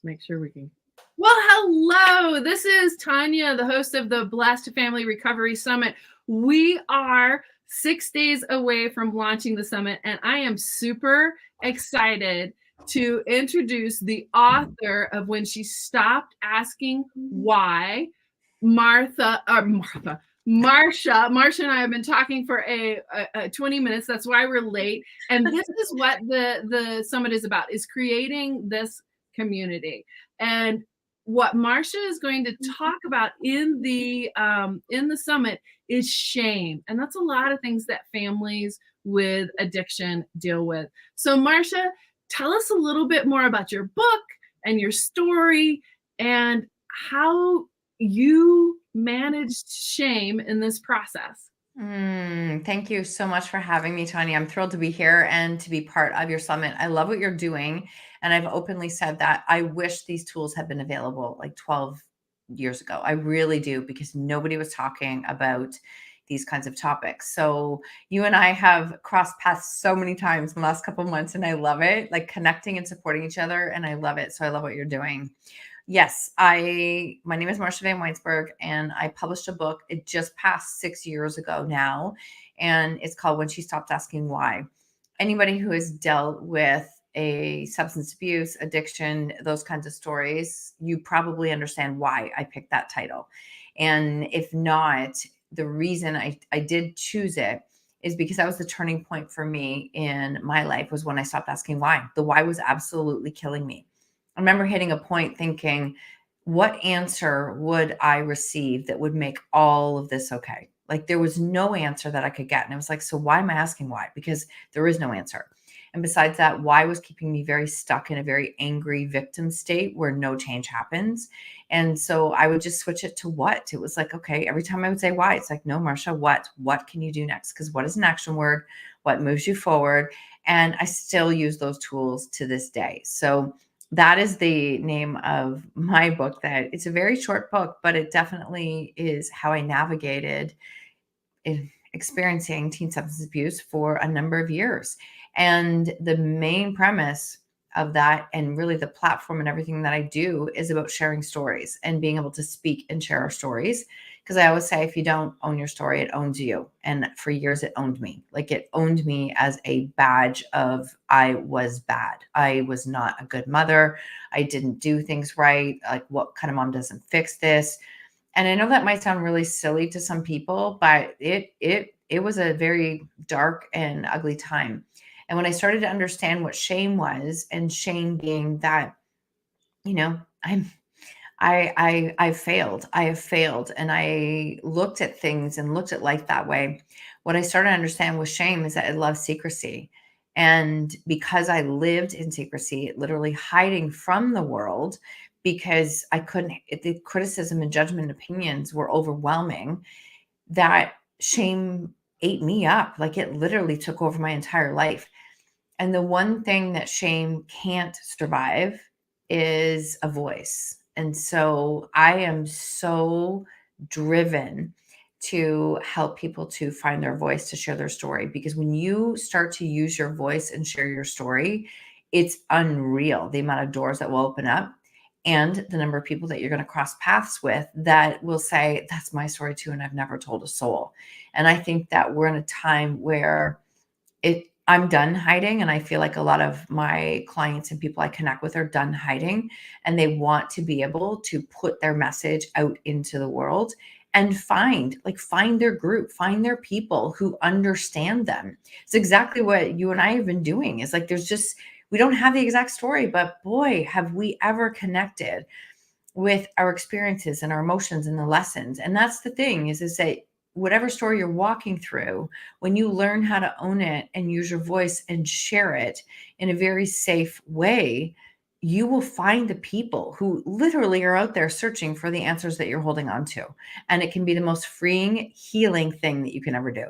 make sure we can. Well, hello. This is Tanya, the host of the Blessed Family Recovery Summit. We are 6 days away from launching the summit, and I am super excited to introduce the author of When She Stopped Asking Why, Marsha. Marsha and I have been talking for a 20 minutes. That's why we're late. And this is what the summit is about, is creating this community. And what Marsha is going to talk about in the summit is shame. And that's a lot of things that families with addiction deal with. So Marsha, tell us a little bit more about your book and your story and how you managed shame in this process. Thank you so much for having me, Tanya. I'm thrilled to be here and to be part of your summit. I love what you're doing. And I've openly said that I wish these tools had been available like 12 years ago. I really do, because nobody was talking about these kinds of topics. So you and I have crossed paths so many times in the last couple of months, and I love it, like connecting and supporting each other. And I love it. So I love what you're doing. Yes, my name is Marsha Van Weinsberg, and I published a book. It just passed 6 years ago now, and it's called When She Stopped Asking Why. Anybody who has dealt with a substance abuse, addiction, those kinds of stories, you probably understand why I picked that title. And if not, the reason I did choose it is because that was the turning point for me in my life, was when I stopped asking why. The why was absolutely killing me. I remember hitting a point thinking, what answer would I receive that would make all of this okay? Like, there was no answer that I could get. And I was like, so why am I asking why? Because there is no answer. And besides that, why was keeping me very stuck in a very angry victim state where no change happens. And so I would just switch it to what. It was like, okay, every time I would say why, it's like, no, Marsha, what can you do next? Because what is an action word? What moves you forward? And I still use those tools to this day. So that is the name of my book. That it's a very short book, but it definitely is how I navigated experiencing teen substance abuse for a number of years. And the main premise of that, and really the platform and everything that I do, is about sharing stories and being able to speak and share our stories. Because I always say, if you don't own your story, it owns you. And for years, it owned me. Like, it owned me as a badge of, I was bad. I was not a good mother. I didn't do things right. Like, what kind of mom doesn't fix this? And I know that might sound really silly to some people, but it was a very dark and ugly time. And when I started to understand what shame was, and shame being that, I failed. I have failed. And I looked at things and looked at life that way. What I started to understand with shame is that I love secrecy. And because I lived in secrecy, literally hiding from the world, because I couldn't, the criticism and judgment and opinions were overwhelming, that shame ate me up. Like, it literally took over my entire life. And the one thing that shame can't survive is a voice. And so I am so driven to help people to find their voice, to share their story. Because when you start to use your voice and share your story, it's unreal the amount of doors that will open up, and the number of people that you're going to cross paths with that will say, that's my story too, and I've never told a soul. And I think that we're in a time where I'm done hiding. And I feel like a lot of my clients and people I connect with are done hiding, and they want to be able to put their message out into the world and find their group, find their people who understand them. It's exactly what you and I have been doing. It's like, we don't have the exact story, but boy, have we ever connected with our experiences and our emotions and the lessons. And that's the thing, is that whatever story you're walking through, when you learn how to own it and use your voice and share it in a very safe way, you will find the people who literally are out there searching for the answers that you're holding on to. And it can be the most freeing, healing thing that you can ever do.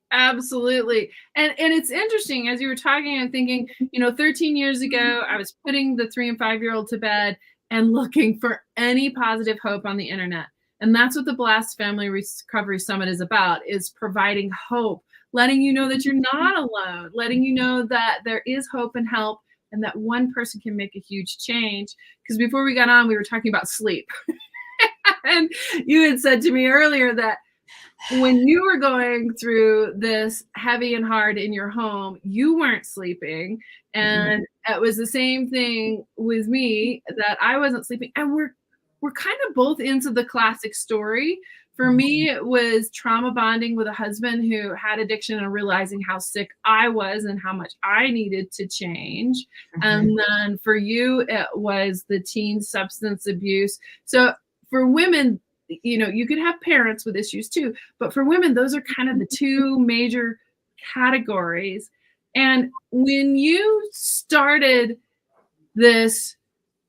Absolutely. And it's interesting, as you were talking, I'm thinking, 13 years ago, I was putting the 3 and 5-year-old to bed and looking for any positive hope on the internet. And that's what the Blessed Family Recovery Summit is about, is providing hope, letting you know that you're not alone, letting you know that there is hope and help and that one person can make a huge change. Because before we got on, we were talking about sleep. And you had said to me earlier that when you were going through this heavy and hard in your home, you weren't sleeping. Mhm. And it was the same thing with me, that I wasn't sleeping. And we're kind of both into the classic story. For Mhm. me, it was trauma bonding with a husband who had addiction and realizing how sick I was and how much I needed to change. Mhm. And then for you, it was the teen substance abuse. So for women, you could have parents with issues too, but for women, those are kind of the two major categories. And when you started this,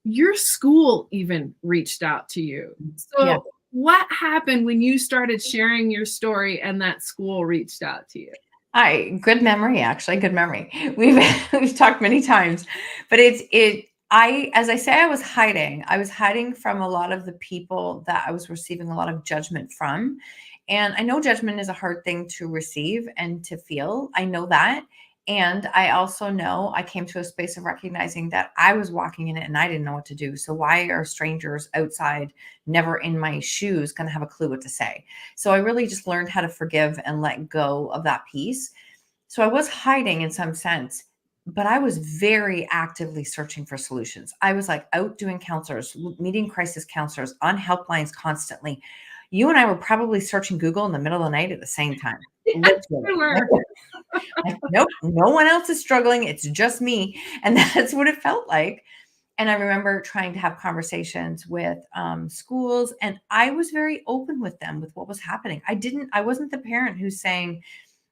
your school even reached out to you. Yeah. So, what happened when you started sharing your story and that school reached out to you? Good memory, actually, good memory. We've we've talked many times, but as I say, I was hiding. I was hiding from a lot of the people that I was receiving a lot of judgment from. And I know judgment is a hard thing to receive and to feel. I know that. And I also know I came to a space of recognizing that I was walking in it and I didn't know what to do. So why are strangers outside, never in my shoes, going to have a clue what to say? So I really just learned how to forgive and let go of that piece. So I was hiding in some sense, but I was very actively searching for solutions. I was like out doing counselors, meeting crisis counselors on helplines constantly. You and I were probably searching Google in the middle of the night at the same time. Yes, Literally. we were. Like, nope, no one else is struggling. It's just me. And that's what it felt like. And I remember trying to have conversations with schools, and I was very open with them with what was happening. I wasn't the parent who's saying,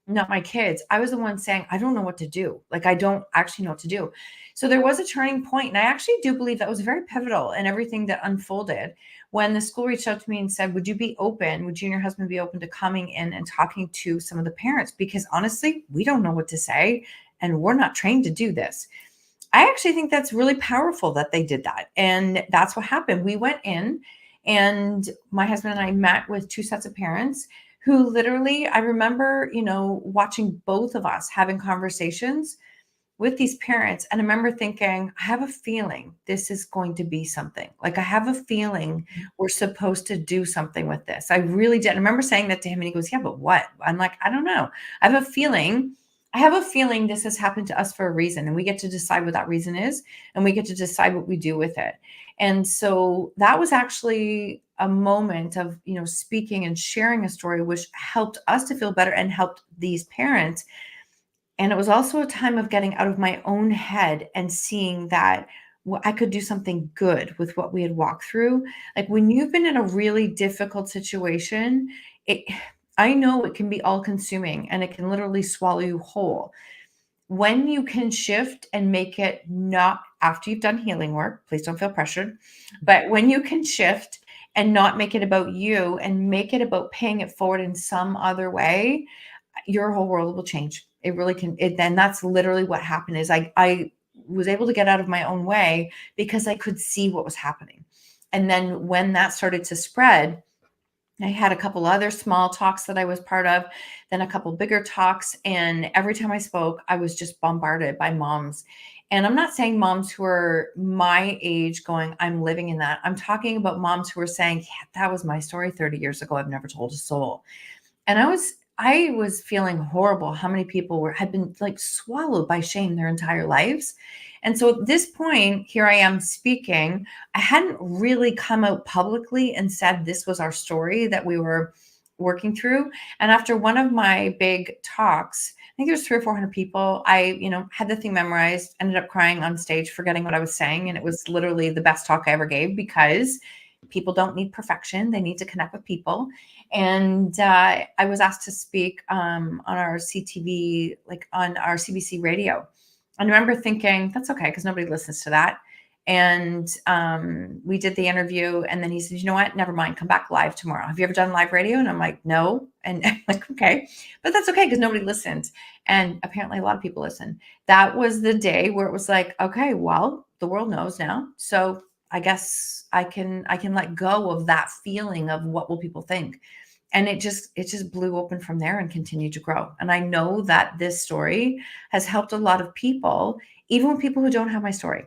not my kids. I was the one saying, I don't know what to do. Like, I don't actually know what to do. So there was a turning point, and I actually do believe that was very pivotal in everything that unfolded when the school reached out to me and said, would you be open? Would you and your husband be open to coming in and talking to some of the parents? Because honestly, we don't know what to say, and we're not trained to do this. I actually think that's really powerful that they did that. And that's what happened. We went in, and my husband and I met with two sets of parents who literally, I remember, watching both of us having conversations with these parents. And I remember thinking, I have a feeling this is going to be something. Like, I have a feeling we're supposed to do something with this. I really did. I remember saying that to him, and he goes, yeah, but what? I'm like, I don't know. I have a feeling. I have a feeling this has happened to us for a reason, and we get to decide what that reason is, and we get to decide what we do with it. And so that was actually a moment of, speaking and sharing a story, which helped us to feel better and helped these parents. And it was also a time of getting out of my own head and seeing that I could do something good with what we had walked through. Like, when you've been in a really difficult situation, it I know it can be all consuming and it can literally swallow you whole. When you can shift and make it, not after you've done healing work, please don't feel pressured, but when you can shift and not make it about you and make it about paying it forward in some other way, your whole world will change. It really can. Then that's literally what happened. Is I was able to get out of my own way because I could see what was happening. And then when that started to spread, I had a couple other small talks that I was part of, then a couple bigger talks. And every time I spoke, I was just bombarded by moms. And I'm not saying moms who are my age going, I'm living in that. I'm talking about moms who are saying, yeah, that was my story 30 years ago. I've never told a soul. And I was feeling horrible how many people had been like swallowed by shame their entire lives. And so at this point, here I am speaking. I hadn't really come out publicly and said this was our story that we were working through. And after one of my big talks, I think there's 300 or 400 people. I, had the thing memorized, ended up crying on stage, forgetting what I was saying. And it was literally the best talk I ever gave, because people don't need perfection. They need to connect with people. And I was asked to speak on our CTV, like on our CBC radio. And I remember thinking, that's okay, because nobody listens to that. And we did the interview, and then he said, you know what, never mind, come back live tomorrow. Have you ever done live radio? And I'm like, no. And I'm like, okay, but that's okay, because nobody listens. And apparently a lot of people listen. That was the day where it was like, okay, well, the world knows now. So I guess I can let go of that feeling of what will people think. And it just blew open from there and continued to grow. And I know that this story has helped a lot of people, even with people who don't have my story,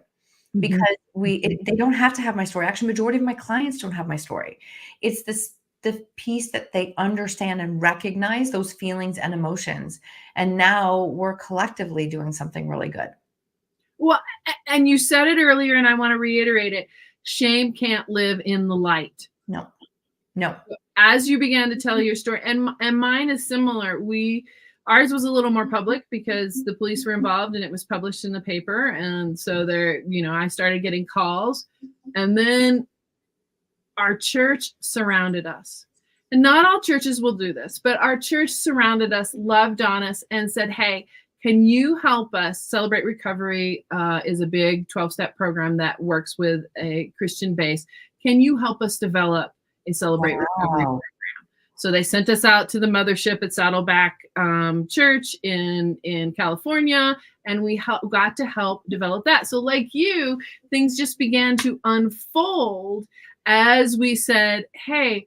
Mhm. because they don't have to have my story. Actually, majority of my clients don't have my story. It's the piece that they understand and recognize those feelings and emotions. And now we're collectively doing something really good. Well, and you said it earlier, and I want to reiterate it. Shame can't live in the light. No, no. As you began to tell your story, and mine is similar. Ours was a little more public because the police were involved and it was published in the paper, and so there, I started getting calls, and then our church surrounded us. And not all churches will do this, but our church surrounded us, loved on us, and said, "Hey, can you help us?" Celebrate Recovery is a big 12-step program that works with a Christian base. Can you help us develop a Celebrate Recovery? Wow. So they sent us out to the mothership at Saddleback Church in California, and we got to help develop that. So, like you, things just began to unfold as we said, "Hey,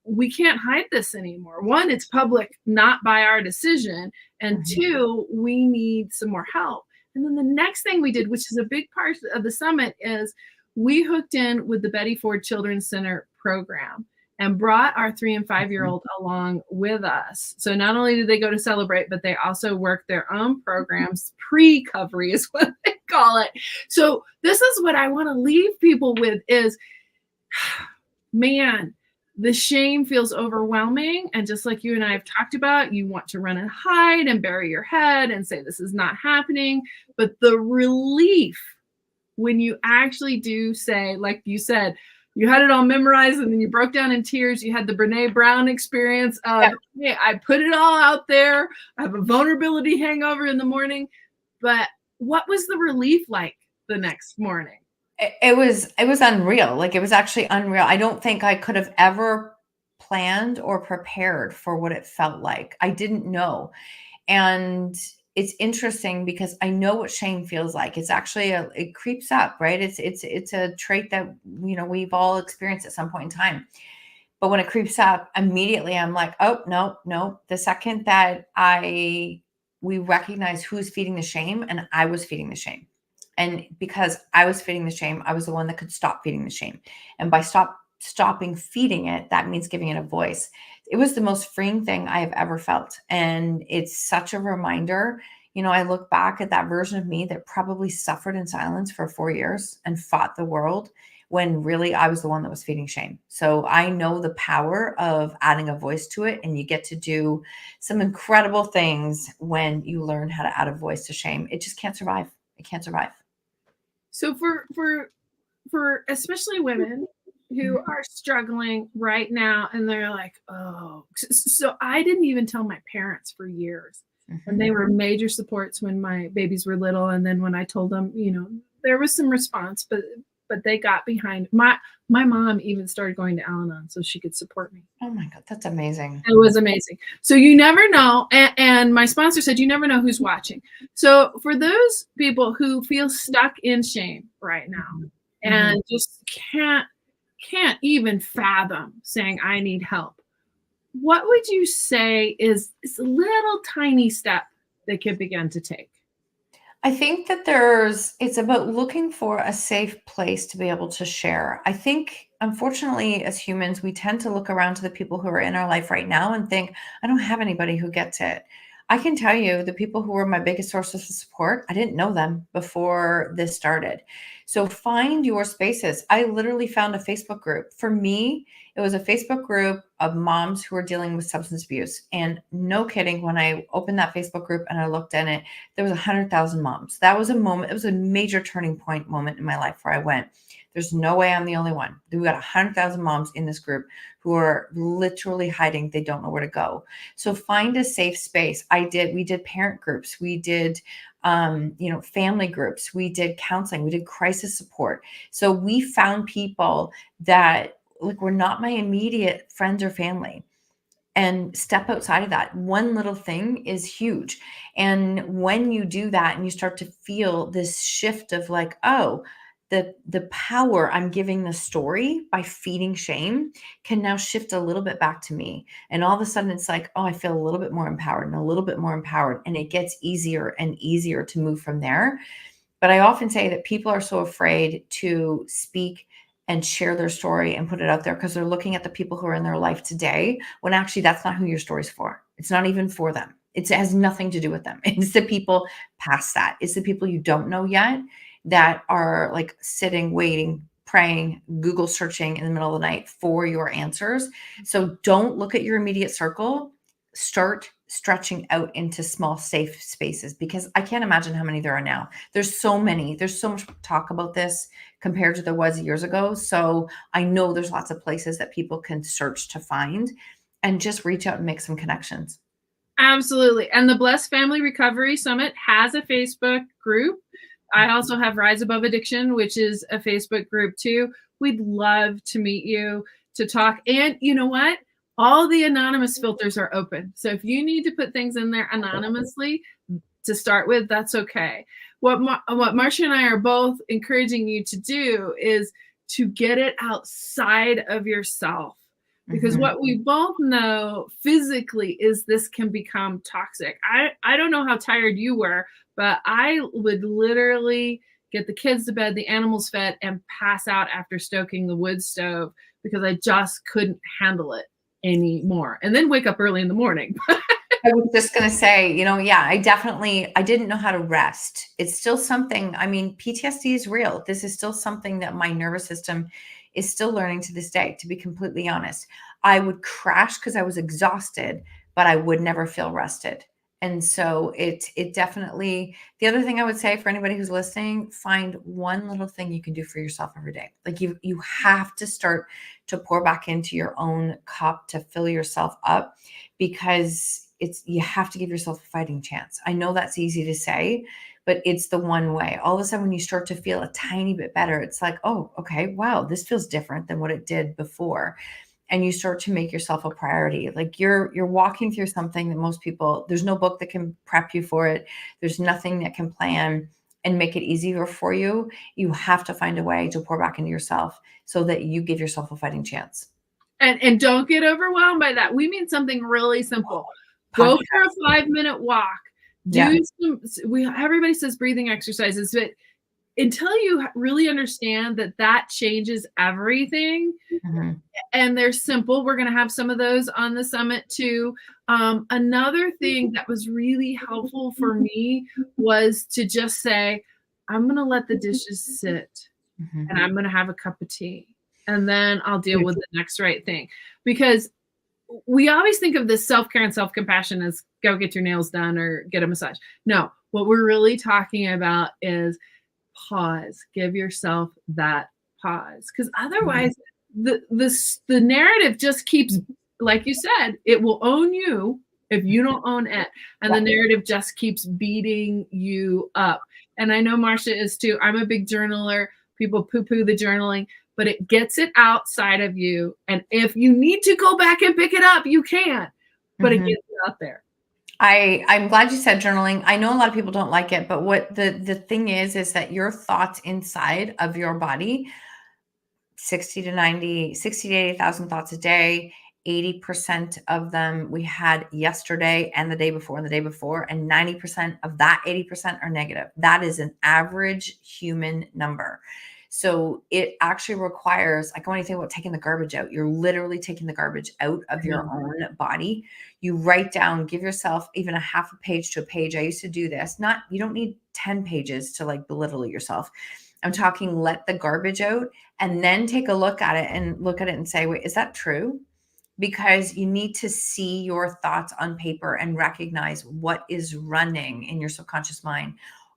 we can't hide this anymore. One, it's public, not by our decision. And Mhm. two, we need some more help." And then the next thing we did, which is a big part of the summit, is we hooked in with the Betty Ford Children's Center program and brought our 3 and 5 year old along with us. So not only did they go to Celebrate, but they also worked their own programs. Pre-covery is what they call it. So this is what I want to leave people with is, man, the shame feels overwhelming. And just like you and I have talked about, you want to run and hide and bury your head and say, this is not happening. But the relief when you actually do say, like you said, you had it all memorized and then you broke down in tears. You had the Brene Brown experience Yeah. of, hey, I put it all out there. I have a vulnerability hangover in the morning. But what was the relief like the next morning? It was unreal. Like, it was actually unreal. I don't think I could have ever planned or prepared for what it felt like. I didn't know. And it's interesting because I know what shame feels like. It's actually it creeps up, right? It's a trait that we've all experienced at some point in time. But when it creeps up, immediately I'm like, oh, no, no. The second that we recognize who's feeding the shame, and I was feeding the shame. And because I was feeding the shame, I was the one that could stop feeding the shame. And by stopping feeding it, that means giving it a voice. It was the most freeing thing I have ever felt. And it's such a reminder. I look back at that version of me that probably suffered in silence for 4 years and fought the world when really I was the one that was feeding shame. So I know the power of adding a voice to it, and you get to do some incredible things when you learn how to add a voice to shame. It just can't survive. It can't survive. So for especially women who Mhm. are struggling right now and they're like, oh, so I didn't even tell my parents for years. And Mhm. they were major supports when my babies were little. And then when I told them, there was some response, but they got behind my mom even started going to Al-Anon so she could support me. Oh my God, that's amazing. It was amazing. So you never know. And my sponsor said, you never know who's watching. So for those people who feel stuck in shame right now Mhm. Mhm. and just can't even fathom saying I need help, what would you say is a little tiny step they could begin to take? I think that it's about looking for a safe place to be able to share. I think, unfortunately, as humans, we tend to look around to the people who are in our life right now and think, I don't have anybody who gets it. I can tell you the people who were my biggest sources of support, I didn't know them before this started. So find your spaces. I literally found a Facebook group. For me, it was a Facebook group of moms who are dealing with substance abuse. And no kidding, when I opened that Facebook group and I looked in it, there was 100,000 moms. That was a moment. It was a major turning point moment in my life where I went, there's no way I'm the only one. We got 100,000 moms in this group who are literally hiding. They don't know where to go. So find a safe space. We did parent groups. We did, family groups. We did counseling. We did crisis support. So we found people that were not my immediate friends or family, and step outside of that. One little thing is huge. And when you do that and you start to feel this shift of like, oh, the power I'm giving the story by feeding shame can now shift a little bit back to me. And all of a sudden it's like, oh, I feel a little bit more empowered and a little bit more empowered. And it gets easier and easier to move from there. But I often say that people are so afraid to speak and share their story and put it out there because they're looking at the people who are in their life today, when actually that's not who your story's for. It's not even for them. It has nothing to do with them. It's the people past that. It's the people you don't know yet that are like sitting, waiting, praying, Google searching in the middle of the night for your answers. So don't look at your immediate circle. Start stretching out into small, safe spaces, because I can't imagine how many there are now. There's so many. There's so much talk about this compared to there was years ago. So I know there's lots of places that people can search to find and just reach out and make some connections. Absolutely. And the Blessed Family Recovery Summit has a Facebook group. I also have Rise Above Addiction, which is a Facebook group too. We'd love to meet you, to talk. And you know what? All the anonymous filters are open. So if you need to put things in there anonymously to start with, that's okay. What Marcia and I are both encouraging you to do is to get it outside of yourself. Because what we both know physically is this can become toxic. I don't know how tired you were, but I would literally get the kids to bed, the animals fed, and pass out after stoking the wood stove because I just couldn't handle it anymore. And then wake up early in the morning. I was just going to say, yeah, I didn't know how to rest. It's still something, I mean, PTSD is real. This is still something that my nervous system is still learning to this day, to be completely honest. I would crash because I was exhausted, but I would never feel rested. And so it definitely, the other thing I would say for anybody who's listening, find one little thing you can do for yourself every day. Like you have to start to pour back into your own cup to fill yourself up, because you have to give yourself a fighting chance. I know that's easy to say, but it's the one way. All of a sudden, when you start to feel a tiny bit better, it's like, oh, okay, wow, this feels different than what it did before. And you start to make yourself a priority. Like you're walking through something that most people, there's no book that can prep you for it. There's nothing that can plan and make it easier for you. You have to find a way to pour back into yourself so that you give yourself a fighting chance. And don't get overwhelmed by that. We mean something really simple. Go for a 5-minute walk. Everybody says breathing exercises, but until you really understand that changes everything, and they're simple, we're going to have some of those on the summit too. Another thing that was really helpful for me was to just say, I'm going to let the dishes sit and I'm going to have a cup of tea, and then I'll deal with the next right thing. Because we always think of this self-care and self-compassion as go get your nails done or get a massage. No, what we're really talking about is pause. Give yourself that pause. Because otherwise, the narrative just keeps, like you said, it will own you if you don't own it. And the narrative just keeps beating you up. And I know Marcia is too. I'm a big journaler. People poo-poo the journaling, but it gets it outside of you. And if you need to go back and pick it up, you can, but it gets it out there. I'm glad you said journaling. I know a lot of people don't like it, but what the thing is that your thoughts inside of your body, 60 to 80,000 thoughts a day, 80% of them we had yesterday and the day before and the day before, and 90% of that 80% are negative. That is an average human number. So it actually requires, like when you think about taking the garbage out, you're literally taking the garbage out of your own body. You write down, give yourself even a half a page to a page. I used to do this. You don't need 10 pages to like belittle yourself. I'm talking let the garbage out and then take a look at it and say, wait, is that true? Because you need to see your thoughts on paper and recognize what is running in your subconscious mind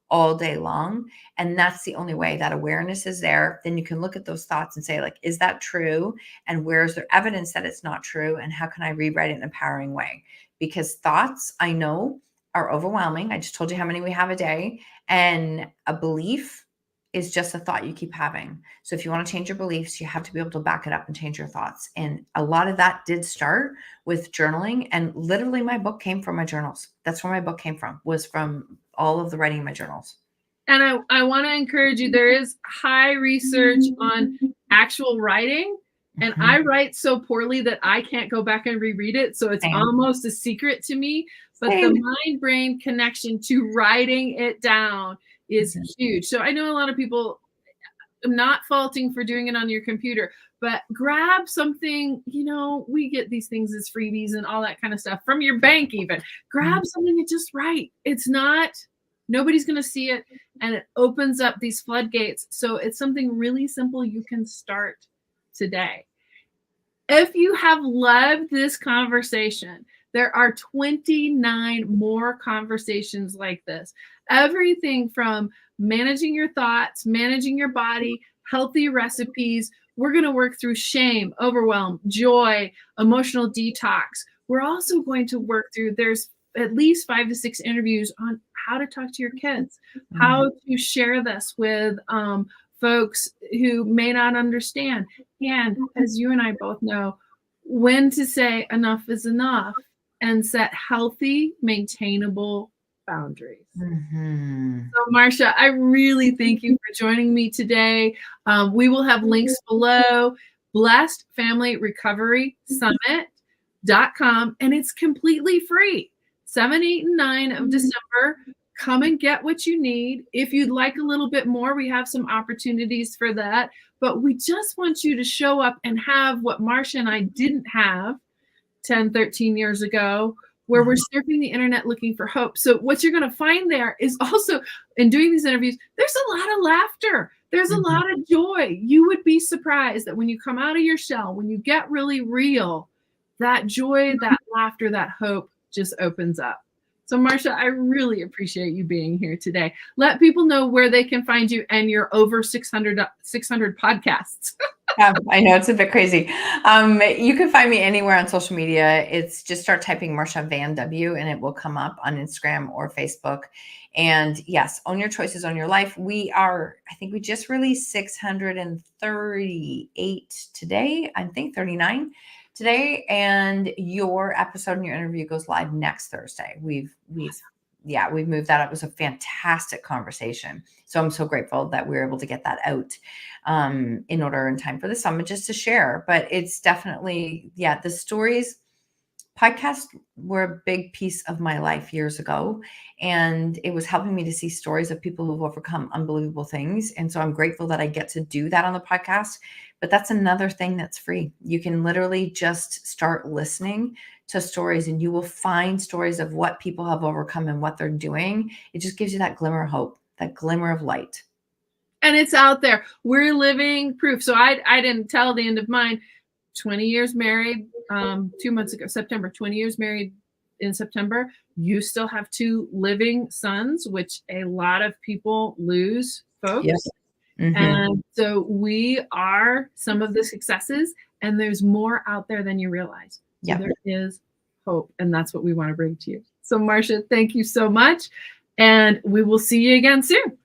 all day long. And that's the only way that awareness is there. Then you can look at those thoughts and say, like, is that true? And where is there evidence that it's not true? And how can I rewrite it in an empowering way? Because thoughts, I know, are overwhelming. I just told you how many we have a day. And a belief is just a thought you keep having. So if you want to change your beliefs, you have to be able to back it up and change your thoughts. And a lot of that did start with journaling. And literally my book came from my journals. That's where my book came from, was from all of the writing in my journals. And I want to encourage you, there is high research on actual writing. And I write so poorly that I can't go back and reread it. So it's Same. almost a secret to me. But the Same. mind-brain connection to writing it down is huge. So I know a lot of people, I'm not faulting for doing it on your computer, but grab something, we get these things as freebies and all that kind of stuff from your bank even. Grab something and just write. It's not, nobody's going to see it, and it opens up these floodgates. So it's something really simple you can start today. If you have loved this conversation, there are 29 more conversations like this. Everything from managing your thoughts, managing your body, healthy recipes. We're going to work through shame, overwhelm, joy, emotional detox. We're also going to work through, there's at least 5 to 6 interviews on how to talk to your kids, how to share this with folks who may not understand. And as you and I both know, when to say enough is enough and set healthy, maintainable boundaries. So, Marcia, I really thank you for joining me today. We will have links below, blessedfamilyrecoverysummit.com, and it's completely free. 7, 8, and 9 of December. Come and get what you need. If you'd like a little bit more, we have some opportunities for that. But we just want you to show up and have what Marcia and I didn't have 10, 13 years ago, where we're surfing the internet looking for hope. So what you're going to find there is also, in doing these interviews, there's a lot of laughter. There's a lot of joy. You would be surprised that when you come out of your shell, when you get really real, that joy, that laughter, that hope just opens up. So, Marcia, I really appreciate you being here today. Let people know where they can find you and your over 600 podcasts. Yeah, I know it's a bit crazy. You can find me anywhere on social media. It's just start typing Marcia Van W and it will come up on Instagram or Facebook. And yes, own your choices, own your life. I think we just released 638 today. I think 39 today. And your episode and your interview goes live next Thursday. We've moved that up. It was a fantastic conversation. So I'm so grateful that we were able to get that out in order in time for the summit just to share. But it's definitely, the stories podcasts were a big piece of my life years ago. And it was helping me to see stories of people who've overcome unbelievable things. And so I'm grateful that I get to do that on the podcast. But that's another thing that's free. You can literally just start listening to stories and you will find stories of what people have overcome and what they're doing. It just gives you that glimmer of hope, that glimmer of light. And it's out there. We're living proof. So I didn't tell the end of mine. 20 years married 2 months ago, September, 20 years married in September. You still have 2 living sons, which a lot of people lose, folks. Yes. And so we are some of the successes, and there's more out there than you realize. So there is hope, and that's what we want to bring to you. So, Marcia, thank you so much, and we will see you again soon.